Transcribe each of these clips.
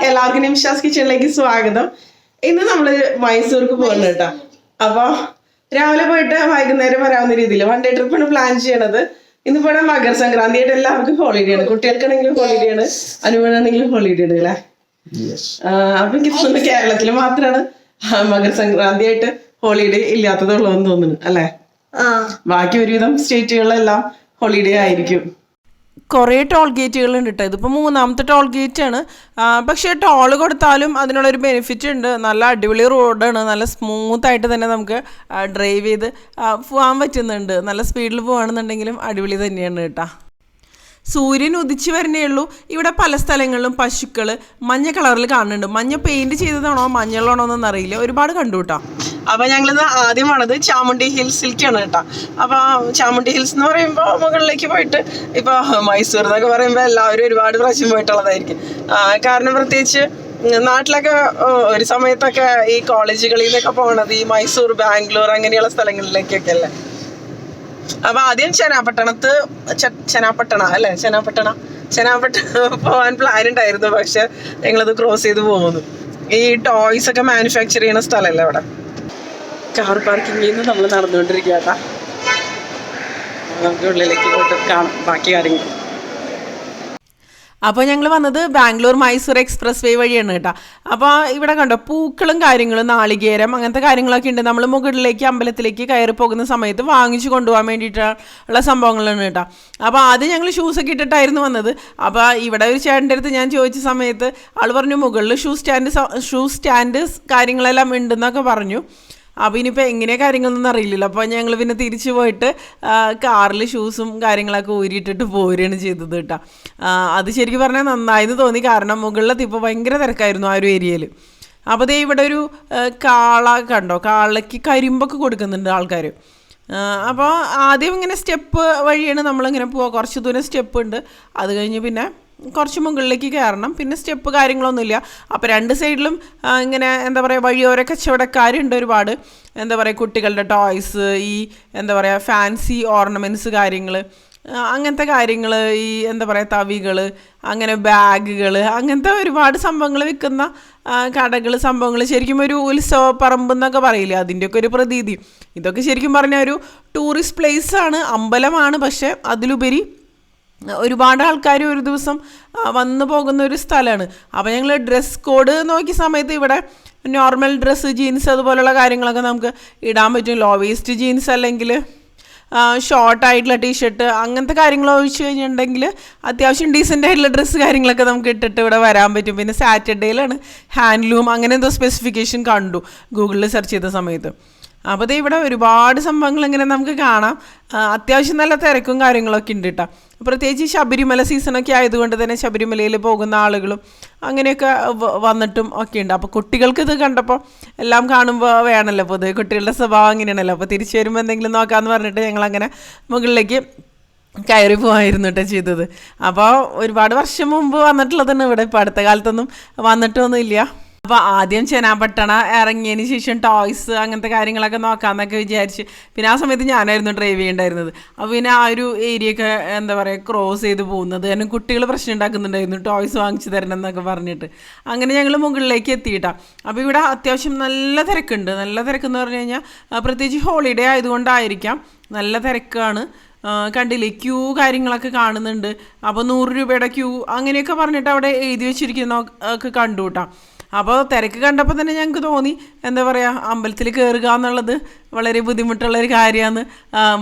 എല്ലാവർക്കും നിമിഷാസ് കിച്ചണിലേക്ക് സ്വാഗതം. ഇന്ന് നമ്മള് മൈസൂർക്ക് പോകുന്നു കേട്ടോ. അപ്പൊ രാവിലെ പോയിട്ട് വൈകുന്നേരം വരാവുന്ന രീതിയിൽ വൺ ഡേ ട്രിപ്പാണ് പ്ലാൻ ചെയ്യണത്. ഇന്നിപ്പോ മകര സംക്രാന്തി ആയിട്ട് എല്ലാവർക്കും ഹോളിഡേ ആണ്. കുട്ടികൾക്കാണെങ്കിലും ഹോളിഡേ ആണ്, അനുവനാണെങ്കിലും ഹോളിഡേ ആണ് അല്ലേ. അപ്പൊ എനിക്ക് തോന്നുന്നു കേരളത്തിൽ മാത്രമാണ് മകര സംക്രാന്തി ആയിട്ട് ഹോളിഡേ ഇല്ലാത്തതുള്ളതെന്ന് തോന്നുന്നു അല്ലെ. ബാക്കി ഒരുവിധം സ്റ്റേറ്റുകളിലെല്ലാം ഹോളിഡേ ആയിരിക്കും. കുറേ ടോൾ ഗേറ്റുകളുണ്ട് കേട്ടോ. ഇതിപ്പോൾ മൂന്നാമത്തെ ടോൾ ഗേറ്റാണ്. പക്ഷേ ടോൾ കൊടുത്താലും അതിനുള്ളൊരു ബെനിഫിറ്റ് ഉണ്ട്. നല്ല അടിപൊളി റോഡാണ്. നല്ല സ്മൂത്തായിട്ട് തന്നെ നമുക്ക് ഡ്രൈവ് ചെയ്ത് പോകാൻ പറ്റുന്നുണ്ട്. നല്ല സ്പീഡിൽ പോകുകയാണെന്നുണ്ടെങ്കിലും അടിപൊളി തന്നെയാണ് കേട്ടോ. സൂര്യൻ ഉദിച്ച് വരണേ ഉള്ളൂ. ഇവിടെ പല സ്ഥലങ്ങളിലും പശുക്കൾ മഞ്ഞ കളറിൽ കാണുന്നുണ്ട്. മഞ്ഞ പെയിൻറ് ചെയ്തതാണോ മഞ്ഞളാണോ എന്നൊന്നും അറിയില്ല. ഒരുപാട് കണ്ടു കേട്ടോ. അപ്പൊ ഞങ്ങളിത് ആദ്യമാണത് ചാമുണ്ഡി ഹിൽസിലേക്കാണ് കേട്ടോ. അപ്പൊ ചാമുണ്ഡി ഹിൽസ് എന്ന് പറയുമ്പോൾ മുകളിലേക്ക് പോയിട്ട് ഇപ്പൊ മൈസൂർ എന്നൊക്കെ പറയുമ്പോൾ എല്ലാവരും ഒരുപാട് പ്രാവശ്യം പോയിട്ടുള്ളതായിരിക്കും. കാരണം പ്രത്യേകിച്ച് നാട്ടിലൊക്കെ ഒരു സമയത്തൊക്കെ ഈ കോളേജുകളിൽ നിന്നൊക്കെ പോകണത് ഈ മൈസൂർ, ബാംഗ്ലൂർ അങ്ങനെയുള്ള സ്ഥലങ്ങളിലേക്കൊക്കെ അല്ലേ. അപ്പൊ ആദ്യം ചെനാപ്പട്ടണ പോവാൻ പ്ലാൻ ഉണ്ടായിരുന്നു. പക്ഷെ ഞങ്ങളത് ക്രോസ് ചെയ്ത് പോകുന്നു. ഈ ടോയ്സ് ഒക്കെ മാനുഫാക്ചർ ചെയ്യുന്ന സ്ഥലമല്ലേ അവിടെ. കാർ പാർക്കിങ്ങിൽ നിന്ന് നമ്മൾ നടന്നുകൊണ്ടിരിക്കുക കേട്ടാ. നമുക്ക് ഉള്ളിലേക്ക് പോയിട്ട് കാണാം ബാക്കി കാര്യങ്ങൾ. അപ്പോൾ ഞങ്ങൾ വന്നത് ബാംഗ്ലൂർ മൈസൂർ എക്സ്പ്രസ് വേ വഴിയാണ് കേട്ടോ. അപ്പോൾ ഇവിടെ കണ്ടോ പൂക്കളും കാര്യങ്ങളും നാളികേരം അങ്ങനത്തെ കാര്യങ്ങളൊക്കെ ഉണ്ട്. നമ്മൾ മുകളിലേക്ക് അമ്പലത്തിലേക്ക് കയറി പോകുന്ന സമയത്ത് വാങ്ങിച്ചു കൊണ്ടുപോകാൻ വേണ്ടിയിട്ടുള്ള സംഭവങ്ങളാണ് കേട്ടോ. അപ്പോൾ ആദ്യം ഞങ്ങൾ ഷൂസൊക്കെ ഇട്ടിട്ടായിരുന്നു വന്നത്. അപ്പോൾ ഇവിടെ ഒരു ചേട്ടൻ്റെ അടുത്ത് ഞാൻ ചോദിച്ച സമയത്ത് ആൾ പറഞ്ഞു മുകളിൽ ഷൂ സ്റ്റാൻഡ് കാര്യങ്ങളെല്ലാം ഉണ്ടെന്നൊക്കെ പറഞ്ഞു. അപ്പോൾ ഇനിയിപ്പോൾ എങ്ങനെ കാര്യങ്ങളൊന്നും അറിയില്ലല്ലോ. അപ്പോൾ ഞങ്ങൾ പിന്നെ തിരിച്ചു പോയിട്ട് കാറിൽ ഷൂസും കാര്യങ്ങളൊക്കെ ഊരിയിട്ടിട്ട് പോരുകയാണ് ചെയ്തത് കേട്ടോ. അത് ശരിക്കും പറഞ്ഞാൽ നന്നായെന്ന് തോന്നി. കാരണം മുകളിലെത്തിയപ്പോൾ ഭയങ്കര തിരക്കായിരുന്നു ആ ഒരു ഏരിയയിൽ. അപ്പോൾ ദേ ഇവിടെ ഒരു കാള കണ്ടോ, കാളയ്ക്ക് കരിമ്പൊക്കെ കൊടുക്കുന്നുണ്ട് ആൾക്കാർ. അപ്പോൾ ആദ്യം ഇങ്ങനെ സ്റ്റെപ്പ് വഴിയാണ് നമ്മളിങ്ങനെ പോവുക. കുറച്ച് ദൂരം സ്റ്റെപ്പ് ഉണ്ട്. അത് കഴിഞ്ഞ് പിന്നെ കുറച്ച് മുകളിലേക്ക് കയറണം. പിന്നെ സ്റ്റെപ്പ് കാര്യങ്ങളൊന്നുമില്ല. അപ്പോൾ രണ്ട് സൈഡിലും ഇങ്ങനെ എന്താ പറയുക വഴിയോര കച്ചവടക്കാരുണ്ട് ഒരുപാട്. എന്താ പറയുക കുട്ടികളുടെ ടോയ്സ്, ഈ എന്താ പറയുക ഫാൻസി ഓർണമെൻറ്റ്സ് കാര്യങ്ങൾ, അങ്ങനത്തെ കാര്യങ്ങൾ, ഈ എന്താ പറയുക തവികൾ, അങ്ങനെ ബാഗുകൾ, അങ്ങനത്തെ ഒരുപാട് സംഭവങ്ങൾ വിൽക്കുന്ന കടകൾ, സംഭവങ്ങൾ. ശരിക്കും ഒരു ഉത്സവ പറമ്പ് എന്നൊക്കെ പറയില്ലേ, അതിൻ്റെയൊക്കെ ഒരു പ്രതീതി. ഇതൊക്കെ ശരിക്കും പറഞ്ഞാൽ ഒരു ടൂറിസ്റ്റ് പ്ലേസാണ്, അമ്പലമാണ്. പക്ഷേ അതിലുപരി ഒരുപാട് ആൾക്കാർ ഒരു ദിവസം വന്നു പോകുന്ന ഒരു സ്ഥലമാണ്. അപ്പോൾ ഞങ്ങൾ ഡ്രസ് കോഡ് നോക്കിയ സമയത്ത് ഇവിടെ നോർമൽ ഡ്രസ്സ്, ജീൻസ് അതുപോലുള്ള കാര്യങ്ങളൊക്കെ നമുക്ക് ഇടാൻ പറ്റും. ലോ വേസ്റ്റ് ജീൻസ് അല്ലെങ്കിൽ ഷോർട്ടായിട്ടുള്ള ടീഷർട്ട് അങ്ങനത്തെ കാര്യങ്ങൾ ഒഴിച്ച് കഴിഞ്ഞിട്ടുണ്ടെങ്കിൽ അത്യാവശ്യം ഡീസൻ്റ് ആയിട്ടുള്ള ഡ്രസ്സ് കാര്യങ്ങളൊക്കെ നമുക്ക് ഇട്ടിട്ട് ഇവിടെ വരാൻ പറ്റും. പിന്നെ സാറ്റർഡേയിലാണ് ഹാൻഡ്ലൂം അങ്ങനെ എന്തോ സ്പെസിഫിക്കേഷൻ കണ്ടു ഗൂഗിളിൽ സെർച്ച് ചെയ്ത സമയത്ത്. അപ്പോൾ ഇവിടെ ഒരുപാട് സംഭവങ്ങൾ ഇങ്ങനെ നമുക്ക് കാണാം. അത്യാവശ്യം നല്ല തിരക്കും കാര്യങ്ങളൊക്കെ ഉണ്ട് കേട്ടോ. പ്രത്യേകിച്ച് ശബരിമല സീസണൊക്കെ ആയതുകൊണ്ട് തന്നെ ശബരിമലയിൽ പോകുന്ന ആളുകളും അങ്ങനെയൊക്കെ വന്നിട്ടും ഒക്കെ ഉണ്ട്. അപ്പോൾ കുട്ടികൾക്ക് ഇത് കണ്ടപ്പോൾ എല്ലാം കാണുമ്പോൾ വേണമല്ലോ, പൊതുവെ കുട്ടികളുടെ സ്വഭാവം അങ്ങനെയാണല്ലോ. അപ്പോൾ തിരിച്ചു വരുമ്പോൾ എന്തെങ്കിലും നോക്കാമെന്ന് പറഞ്ഞിട്ട് ഞങ്ങളങ്ങനെ മുകളിലേക്ക് കയറി പോകായിരുന്നു കേട്ടോ ചെയ്തത്. അപ്പോൾ ഒരുപാട് വർഷം മുമ്പ് വന്നിട്ടുള്ളതാണ് ഇവിടെ. ഇപ്പോൾ അടുത്ത കാലത്തൊന്നും വന്നിട്ടൊന്നുമില്ല. അപ്പോൾ ആദ്യം ചെനാപ്പട്ടണ ഇറങ്ങിയതിന് ശേഷം ടോയ്സ് അങ്ങനത്തെ കാര്യങ്ങളൊക്കെ നോക്കാമെന്നൊക്കെ വിചാരിച്ച്. പിന്നെ ആ സമയത്ത് ഞാനായിരുന്നു ഡ്രൈവ് ചെയ്യേണ്ടായിരുന്നത്. അപ്പോൾ പിന്നെ ആ ഒരു ഏരിയയൊക്കെ എന്താ പറയുക ക്രോസ് ചെയ്ത് പോകുന്നത് കാരണം കുട്ടികൾ പ്രശ്നം ഉണ്ടാക്കുന്നുണ്ടായിരുന്നു, ടോയ്സ് വാങ്ങിച്ചു തരണം എന്നൊക്കെ പറഞ്ഞിട്ട്. അങ്ങനെ ഞങ്ങൾ മുകളിലേക്ക് എത്തിയിട്ടാണ്. അപ്പോൾ ഇവിടെ അത്യാവശ്യം നല്ല തിരക്കുണ്ട്. നല്ല തിരക്കെന്ന് പറഞ്ഞു കഴിഞ്ഞാൽ പ്രത്യേകിച്ച് ഹോളിഡേ ആയതുകൊണ്ടായിരിക്കാം നല്ല തിരക്കാണ്. കണ്ടില്ലേ ക്യൂ കാര്യങ്ങളൊക്കെ കാണുന്നുണ്ട്. അപ്പോൾ 100 രൂപയുടെ ക്യൂ അങ്ങനെയൊക്കെ പറഞ്ഞിട്ട് അവിടെ എഴുതി വെച്ചിരിക്കുന്ന ഒക്കെ കണ്ടു കേട്ടോ. അപ്പോൾ തിരക്ക് കണ്ടപ്പോൾ തന്നെ ഞങ്ങൾക്ക് തോന്നി എന്താ പറയുക അമ്പലത്തിൽ കയറുക എന്നുള്ളത് വളരെ ബുദ്ധിമുട്ടുള്ളൊരു കാര്യമാണെന്ന്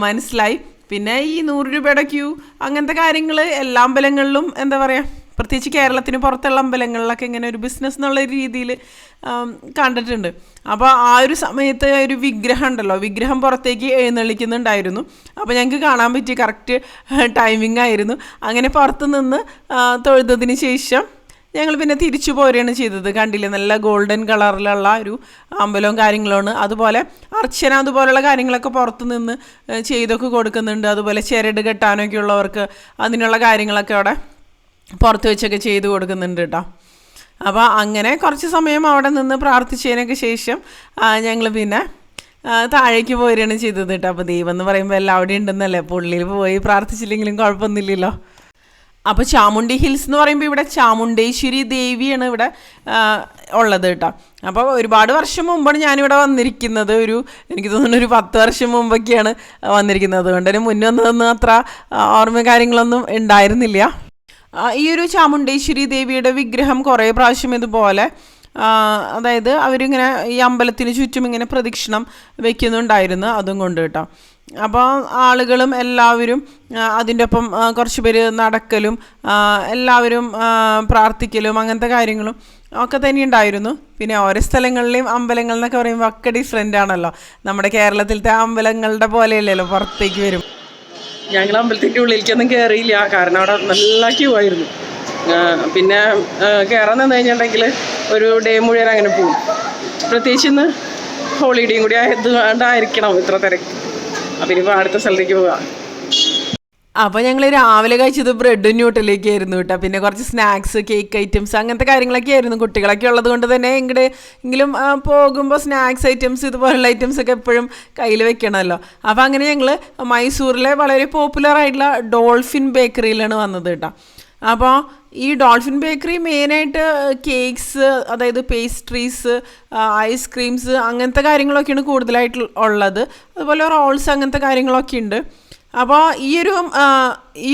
മനസ്സിലായി. പിന്നെ ഈ 100 രൂപയുടെ ക്യൂ അങ്ങനത്തെ കാര്യങ്ങൾ എല്ലാ അമ്പലങ്ങളിലും എന്താ പറയുക പ്രത്യേകിച്ച് കേരളത്തിന് പുറത്തുള്ള അമ്പലങ്ങളിലൊക്കെ ഇങ്ങനെ ഒരു ബിസിനസ് എന്നുള്ള രീതിയിൽ കണ്ടിട്ടുണ്ട്. അപ്പോൾ ആ ഒരു സമയത്ത് ഒരു വിഗ്രഹം ഉണ്ടല്ലോ, വിഗ്രഹം പുറത്തേക്ക് എഴുന്നള്ളിക്കുന്നുണ്ടായിരുന്നു. അപ്പോൾ ഞങ്ങൾക്ക് കാണാൻ പറ്റിയ കറക്റ്റ് ടൈമിംഗ് ആയിരുന്നു. അങ്ങനെ പുറത്ത് നിന്ന് തൊഴുതതിന് ശേഷം ഞങ്ങൾ പിന്നെ തിരിച്ചു പോരുകയാണ് ചെയ്തത്. കണ്ടില്ലേ നല്ല ഗോൾഡൻ കളറിലുള്ള ഒരു അമ്പലവും കാര്യങ്ങളുമാണ്. അതുപോലെ അർച്ചന അതുപോലെയുള്ള കാര്യങ്ങളൊക്കെ പുറത്ത് നിന്ന് ചെയ്തൊക്കെ കൊടുക്കുന്നുണ്ട്. അതുപോലെ ചരട് കെട്ടാനൊക്കെ ഉള്ളവർക്ക് അതിനുള്ള കാര്യങ്ങളൊക്കെ അവിടെ പുറത്ത് വെച്ചൊക്കെ ചെയ്ത് കൊടുക്കുന്നുണ്ട് കേട്ടോ. അപ്പോൾ അങ്ങനെ കുറച്ച് സമയം അവിടെ നിന്ന് പ്രാർത്ഥിച്ചതിനൊക്കെ ശേഷം ഞങ്ങൾ പിന്നെ താഴേക്ക് പോരുകയാണ് ചെയ്തത് കേട്ടോ. അപ്പോൾ ദൈവം എന്ന് പറയുമ്പോൾ എല്ലാം അവിടെ ഉണ്ടെന്നല്ലേ, പുള്ളിയിൽ പോയി പ്രാർത്ഥിച്ചില്ലെങ്കിലും കുഴപ്പമൊന്നുമില്ലല്ലോ. അപ്പോൾ ചാമുണ്ഡി ഹിൽസ് എന്ന് പറയുമ്പോൾ ഇവിടെ ചാമുണ്ടേശ്വരി ദേവിയാണ് ഇവിടെ ഉള്ളത് കേട്ടോ. അപ്പോൾ ഒരുപാട് വർഷം മുമ്പാണ് ഞാനിവിടെ വന്നിരിക്കുന്നത്. എനിക്ക് തോന്നുന്നു ഒരു 10 വർഷം മുമ്പൊക്കെയാണ് വന്നിരിക്കുന്നത്. അതുകൊണ്ട് തന്നെ മുന്നേ വന്നതൊന്നും അത്ര ഓർമ്മ കാര്യങ്ങളൊന്നും ഉണ്ടായിരുന്നില്ല. ഈ ഒരു ചാമുണ്ടേശ്വരി ദേവിയുടെ വിഗ്രഹം കുറേ പ്രാവശ്യം ഇതുപോലെ അതായത് അവരിങ്ങനെ ഈ അമ്പലത്തിന് ചുറ്റും ഇങ്ങനെ പ്രദക്ഷിണം വെക്കുന്നുണ്ടായിരുന്നു, അതും കൊണ്ട് കേട്ടോ. അപ്പോൾ ആളുകളും എല്ലാവരും അതിൻ്റെ ഒപ്പം കുറച്ച് പേര് നടക്കലും എല്ലാവരും പ്രാർത്ഥിക്കലും അങ്ങനത്തെ കാര്യങ്ങളും ഒക്കെ തന്നെ ഉണ്ടായിരുന്നു. പിന്നെ ഓരോ സ്ഥലങ്ങളിലെയും അമ്പലങ്ങൾ എന്നൊക്കെ പറയുമ്പോൾ ഒക്കെ ഡിഫറെൻ്റ് ആണല്ലോ. നമ്മുടെ കേരളത്തിലത്തെ അമ്പലങ്ങളുടെ പോലെയല്ലല്ലോ പുറത്തേക്ക് വരും. ഞങ്ങൾ അമ്പലത്തിൻ്റെ ഉള്ളിലേക്കൊന്നും കയറിയില്ല, കാരണം അവിടെ നല്ല ക്യൂ ആയിരുന്നു. പിന്നെ കയറാൻ നിന്ന് കഴിഞ്ഞിട്ടുണ്ടെങ്കിൽ ഒരു ഡേ മുഴുവൻ അങ്ങനെ പോകും. പ്രത്യേകിച്ച് ഇന്ന് ഹോളിഡേയും കൂടി ആയതുകൊണ്ടായിരിക്കണം ഇത്ര തിരക്ക്. അപ്പം ഇനിയിപ്പോൾ അടുത്ത സ്ഥലത്തേക്ക് പോകാം. അപ്പോൾ ഞങ്ങൾ രാവിലെ കഴിച്ചത് ബ്രെഡും ന്യൂട്ടലേക്ക് ആയിരുന്നു കേട്ടോ. പിന്നെ കുറച്ച് സ്നാക്സ്, കേക്ക് ഐറ്റംസ് അങ്ങനത്തെ കാര്യങ്ങളൊക്കെ ആയിരുന്നു. കുട്ടികളൊക്കെ ഉള്ളത് കൊണ്ട് തന്നെ എങ്കിലും പോകുമ്പോൾ സ്നാക്സ് ഐറ്റംസ് ഇതുപോലുള്ള ഐറ്റംസ് ഒക്കെ എപ്പോഴും കയ്യിൽ വെക്കണമല്ലോ. അപ്പോൾ അങ്ങനെ ഞങ്ങൾ മൈസൂരിലെ വളരെ പോപ്പുലർ ആയിട്ടുള്ള ഡോൾഫിൻ ബേക്കറിയിലാണ് വന്നത് കേട്ടോ. അപ്പോൾ ഈ ഡോൾഫിൻ ബേക്കറി മെയിനായിട്ട് കേക്ക്സ്, അതായത് പേസ്ട്രീസ്, ഐസ്ക്രീംസ് അങ്ങനത്തെ കാര്യങ്ങളൊക്കെയാണ് കൂടുതലായിട്ട് ഉള്ളത്. അതുപോലെ റോൾസ് അങ്ങനത്തെ കാര്യങ്ങളൊക്കെ ഉണ്ട്. അപ്പോൾ ഈ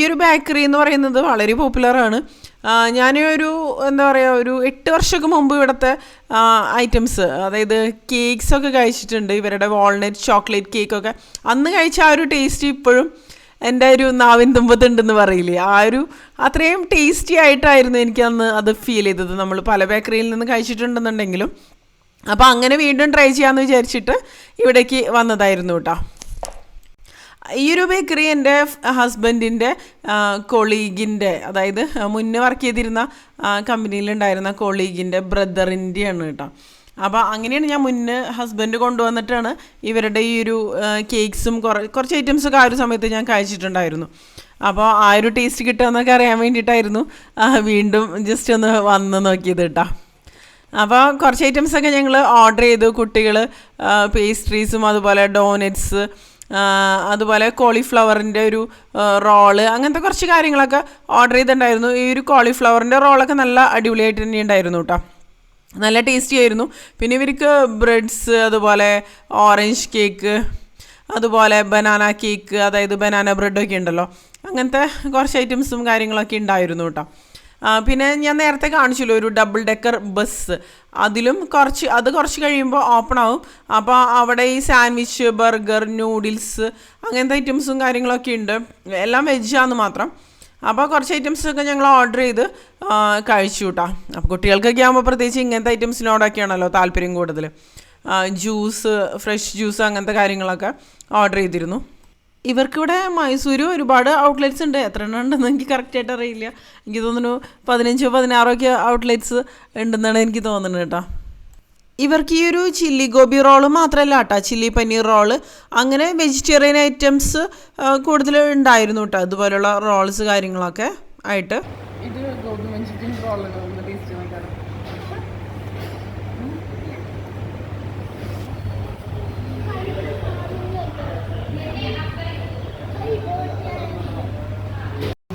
ഒരു ബേക്കറി എന്ന് പറയുന്നത് വളരെ പോപ്പുലറാണ്. എന്താ പറയുക, ഒരു 8 വർഷമൊക്കെ മുമ്പ് ഇവിടുത്തെ ഐറ്റംസ്, അതായത് കേക്ക്സൊക്കെ കഴിച്ചിട്ടുണ്ട്. ഇവരുടെ വാൾനട്ട് ചോക്ലേറ്റ് കേക്കൊക്കെ അന്ന് കഴിച്ച ആ ഒരു ടേസ്റ്റ് ഇപ്പോഴും എൻ്റെ ഒരു നാവിൻ തുമ്പത്തുണ്ടെന്ന് പറയില്ലേ, അത്രയും ടേസ്റ്റി ആയിട്ടായിരുന്നു എനിക്ക് അന്ന് അത് ഫീൽ ചെയ്തത്. നമ്മൾ പല ബേക്കറിയിൽ നിന്ന് കഴിച്ചിട്ടുണ്ടെന്നുണ്ടെങ്കിലും. അപ്പോൾ അങ്ങനെ വീണ്ടും ട്രൈ ചെയ്യാമെന്ന് വിചാരിച്ചിട്ട് ഇവിടേക്ക് വന്നതായിരുന്നു കേട്ടോ. ഈ ഒരു ബേക്കറി എൻ്റെ ഹസ്ബൻഡിൻ്റെ കൊളീഗിൻ്റെ, അതായത് മുന്നേ വർക്ക് ചെയ്തിരുന്ന കമ്പനിയിലുണ്ടായിരുന്ന കൊളീഗിൻ്റെ ബ്രദറിൻ്റെയാണ് കേട്ടോ. അപ്പോൾ അങ്ങനെയാണ് ഞാൻ മുന്നേ ഹസ്ബൻഡ് കൊണ്ടുവന്നിട്ടാണ് ഇവരുടെ ഈ ഒരു കേക്ക്സും കുറച്ച് ഐറ്റംസൊക്കെ ആ ഒരു സമയത്ത് ഞാൻ കഴിച്ചിട്ടുണ്ടായിരുന്നു. അപ്പോൾ ആ ഒരു ടേസ്റ്റ് കിട്ടുമെന്നൊക്കെ അറിയാൻ വേണ്ടിയിട്ടായിരുന്നു വീണ്ടും ജസ്റ്റ് ഒന്ന് വന്ന് നോക്കിയത് കേട്ടോ. അപ്പോൾ കുറച്ച് ഐറ്റംസൊക്കെ ഞങ്ങൾ ഓർഡർ ചെയ്തു. കുട്ടികൾ പേസ്ട്രീസും അതുപോലെ ഡോനറ്റ്സ്, അതുപോലെ കോളിഫ്ലവറിൻ്റെ ഒരു റോള്, അങ്ങനത്തെ കുറച്ച് കാര്യങ്ങളൊക്കെ ഓർഡർ ചെയ്തിട്ടുണ്ടായിരുന്നു. ഈ ഒരു കോളിഫ്ലവറിൻ്റെ റോളൊക്കെ നല്ല അടിപൊളിയായിട്ട് തന്നെ ഉണ്ടായിരുന്നു കേട്ടോ. നല്ല ടേസ്റ്റി ആയിരുന്നു. പിന്നെ ഇവർക്ക് ബ്രെഡ്സ്, അതുപോലെ ഓറഞ്ച് കേക്ക്, അതുപോലെ ബനാന കേക്ക്, അതായത് ബനാന ബ്രെഡൊക്കെ ഉണ്ടല്ലോ, അങ്ങനത്തെ കുറച്ച് ഐറ്റംസും കാര്യങ്ങളൊക്കെ ഉണ്ടായിരുന്നു കേട്ടോ. പിന്നെ ഞാൻ നേരത്തെ കാണിച്ചല്ലോ ഒരു ഡബിൾ ഡെക്കർ ബസ്, അത് കുറച്ച് കഴിയുമ്പോൾ ഓപ്പൺ ആവും. അപ്പോൾ അവിടെ ഈ സാൻഡ്വിച്ച്, ബർഗർ, നൂഡിൽസ് അങ്ങനത്തെ ഐറ്റംസും കാര്യങ്ങളൊക്കെ ഉണ്ട്. എല്ലാം വെജാന്ന് മാത്രം. അപ്പോൾ കുറച്ച് ഐറ്റംസൊക്കെ ഞങ്ങൾ ഓർഡർ ചെയ്ത് കഴിച്ചു കേട്ടോ. അപ്പോൾ കുട്ടികൾക്കൊക്കെ ആകുമ്പോൾ പ്രത്യേകിച്ച് ഇങ്ങനത്തെ ഐറ്റംസിനോടൊക്കെയാണല്ലോ താല്പര്യം കൂടുതൽ. ജ്യൂസ്, ഫ്രഷ് ജ്യൂസ് അങ്ങനത്തെ കാര്യങ്ങളൊക്കെ ഓർഡർ ചെയ്തിരുന്നു. ഇവർക്കിവിടെ മൈസൂർ ഒരുപാട് ഔട്ട്ലെറ്റ്സ് ഉണ്ട്. എത്ര എണ്ണം ഉണ്ടെന്ന് എനിക്ക് കറക്റ്റായിട്ട് അറിയില്ല. എനിക്ക് തോന്നുന്നു 15-16 ഔട്ട്ലെറ്റ്സ് ഉണ്ടെന്നാണ് എനിക്ക് തോന്നുന്നത് കേട്ടോ. ഇവർക്ക് ഈ ഒരു ചില്ലി ഗോബി റോള് മാത്രമല്ല കേട്ടോ, ചില്ലി പനീർ റോള്, അങ്ങനെ വെജിറ്റേറിയൻ ഐറ്റംസ് കൂടുതൽ ഉണ്ടായിരുന്നു കേട്ടോ. അതുപോലുള്ള റോൾസ് കാര്യങ്ങളൊക്കെ ആയിട്ട്. ഇത് ഗോബി മഞ്ചൂരിയൻ റോളാണ്. ടേസ്റ്റ് നോക്കാം.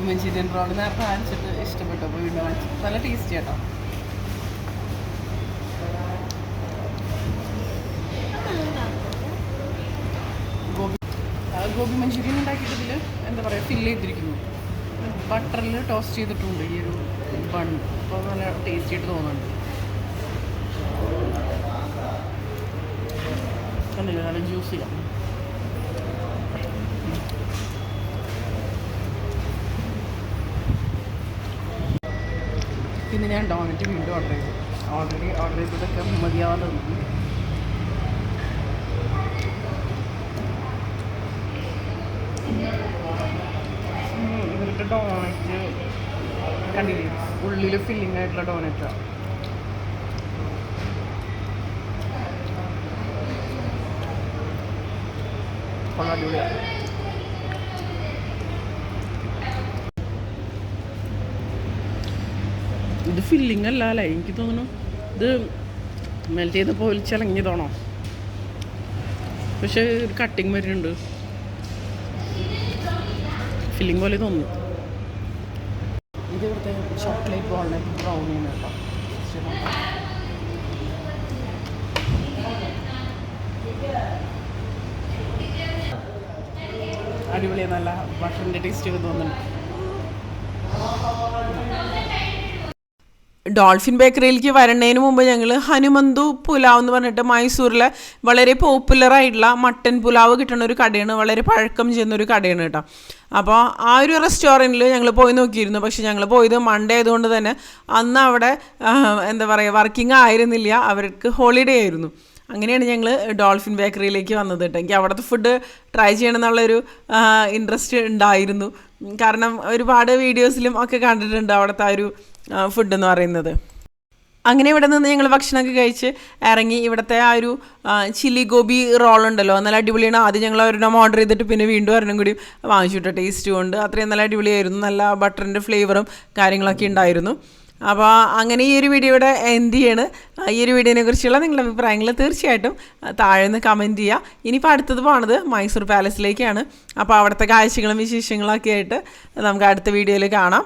മഞ്ചൂരിയൻ റോള് നേരത്തെ വാങ്ങിച്ചിട്ട് ഇഷ്ടപ്പെട്ടപ്പോൾ വീണ്ടും വാങ്ങിച്ചു. നല്ല ടേസ്റ്റി കേട്ടോ. ഗോബി മഞ്ചൂരിയൻ ഉണ്ടാക്കിയിട്ടതിൽ എന്താ പറയുക, ഫില്ല് ചെയ്തിരിക്കുന്നു. ബട്ടറിൽ ടോസ്റ്റ് ചെയ്തിട്ടുണ്ട് ഈ ഒരു ബൺ. അപ്പോൾ നല്ല ടേസ്റ്റി ആയിട്ട് തോന്നുന്നുണ്ട്. കണ്ടില്ല, നല്ല ജ്യൂസിയാണ്. പിന്നെ ഞാൻ ഡോണറ്റ് വീണ്ടും ഓർഡർ ചെയ്തു. ഓർഡർ ചെയ്തതൊക്കെ മതിയാവാതെ തോന്നുന്നു. ഇവരുടെ ഡോണറ്റ് കണ്ടില്ലേ, ഉള്ളിൽ ഫില്ലിംഗ് ആയിട്ടുള്ള ഡോണറ്റാണ്. അടിപൊളിയാണ്. ഇത് ഫില്ലിംഗ് അല്ല അല്ലേ, എനിക്ക് തോന്നുന്നു ഇത് മെൽറ്റ് ചെയ്ത് പൊലിച്ചിളങ്ങിയതാണോ, പക്ഷെ ഒരു കട്ടിങ് വരുന്നുണ്ട്. ഫില്ലിംഗ് പോലെ തോന്നുന്നു. ചോക്ലേറ്റ് ബ്രൗണിയാണ് കേട്ടോ. അടിപൊളിയാണ്, നല്ല ഭക്ഷണത്തിൻ്റെ ടേസ്റ്റ് ഒക്കെ തോന്നുന്നുണ്ട്. ഡോൾഫിൻ ബേക്കറിയിലേക്ക് വരണതിന് മുമ്പ് ഞങ്ങൾ ഹനുമന്തു പുലാവ് എന്ന് പറഞ്ഞിട്ട് മൈസൂരിലെ വളരെ പോപ്പുലറായിട്ടുള്ള മട്ടൻ പുലാവ് കിട്ടുന്ന ഒരു കടയാണ്, വളരെ പഴക്കം ചെയ്യുന്നൊരു കടയാണ് കേട്ടോ. അപ്പോൾ ആ ഒരു റെസ്റ്റോറൻറ്റിൽ ഞങ്ങൾ പോയി നോക്കിയിരുന്നു. പക്ഷെ ഞങ്ങൾ പോയത് മൺഡേ ആയതുകൊണ്ട് തന്നെ അന്ന് അവിടെ എന്താ പറയുക വർക്കിംഗ് ആയിരുന്നില്ല, അവർക്ക് ഹോളിഡേ ആയിരുന്നു. അങ്ങനെയാണ് ഞങ്ങൾ ഡോൾഫിൻ ബേക്കറിയിലേക്ക് വന്നത് കേട്ടോ. എനിക്ക് അവിടുത്തെ ഫുഡ് ട്രൈ ചെയ്യണം എന്നുള്ളൊരു ഇൻട്രസ്റ്റ് ഉണ്ടായിരുന്നു. കാരണം ഒരുപാട് വീഡിയോസിലും ഒക്കെ കണ്ടിട്ടുണ്ട് അവിടുത്തെ ആ ഒരു ഫുഡ് എന്ന് പറയുന്നത്. അങ്ങനെ ഇവിടെ നിന്ന് ഞങ്ങൾ ഭക്ഷണമൊക്കെ കഴിച്ച് ഇറങ്ങി. ഇവിടുത്തെ ആ ഒരു ചില്ലി ഗോബി റോളുണ്ടല്ലോ, നല്ല അടിപൊളിയാണ്. ആദ്യം ഞങ്ങൾ ഒരെണ്ണം ഓർഡർ ചെയ്തിട്ട് പിന്നെ വീണ്ടും ഒരെണ്ണം കൂടി വാങ്ങിച്ചു കേട്ടോ. ടേസ്റ്റും ഉണ്ട്, അത്രയും നല്ല അടിപൊളിയായിരുന്നു. നല്ല ബട്ടറിൻ്റെ ഫ്ലേവറും കാര്യങ്ങളൊക്കെ ഉണ്ടായിരുന്നു. അപ്പോൾ അങ്ങനെ ഈ ഒരു വീഡിയോയുടെ എൻഡ് ചെയ്യാണ്. ഈ ഒരു വീഡിയോനെ കുറിച്ചുള്ള നിങ്ങളുടെ അഭിപ്രായങ്ങൾ തീർച്ചയായിട്ടും താഴെ നിന്ന് കമൻറ്റ് ചെയ്യുക. ഇനിയിപ്പോൾ അടുത്തത് പോണത് മൈസൂർ പാലസിലേക്കാണ്. അപ്പോൾ അവിടുത്തെ കാഴ്ചകളും വിശേഷങ്ങളൊക്കെ ആയിട്ട് നമുക്ക് അടുത്ത വീഡിയോയിൽ കാണാം.